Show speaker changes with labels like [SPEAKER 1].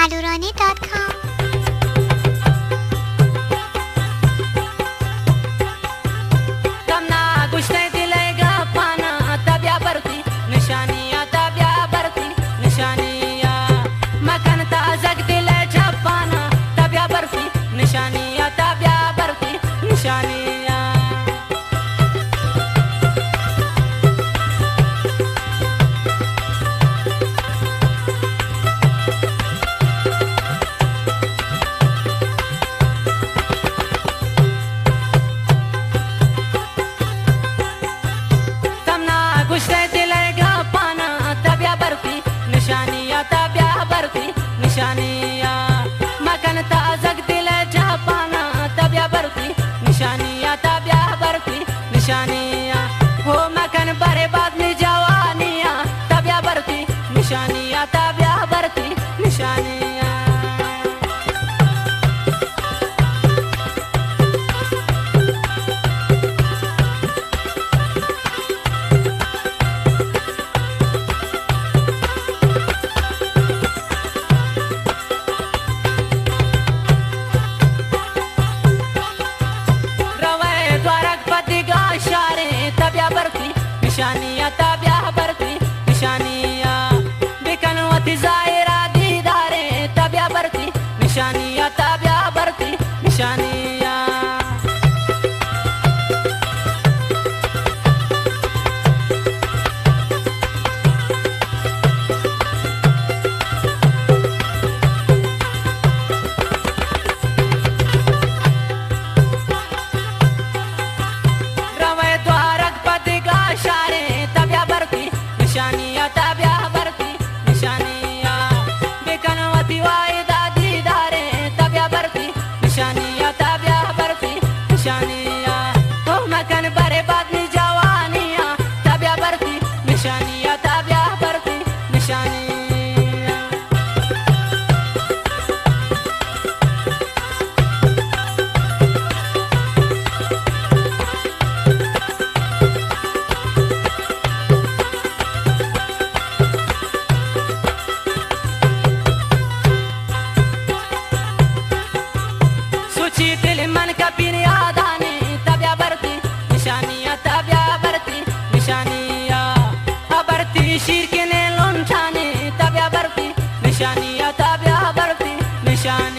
[SPEAKER 1] alurani.com
[SPEAKER 2] तमना गुश्ते दिलेगा पाना तबिया बरती निशानियां तबिया बरती निशानियां मकन ताजक दिले छपाना तबिया बरती निशानियां तबिया बरती निशानियां गुस्से दिलेगा पाना तबिया बरती निशानियां तबिया बरती निशानियां मकन ताजक दिले जापाना तबिया बरती निशानियां तबिया बरती निशानियां हो मकन बरे बाद में जवानियां तबिया बरती निशानियां तबिया बरती निशानियां निशानियां तबिया बरती निशानियां बिकनवती जायरा दीदारे तबिया बरती निशानियां तबिया बरती निशानियां निशानियां तबिया बरती निशानियां बिकनवती वायदा दीदारे तबिया बरती निशानियां तबिया बरती निशानियां हो मकन बरे बाद में जवानियां तबिया बरती निशानियां तबिया बरती निशानियां दिल मन का पीने आदाने तबिया बरती निशानियां तबिया बरती निशानियां बरती शीर के ने लुंठाने तबिया बरती निशानियां तबिया बरती निशान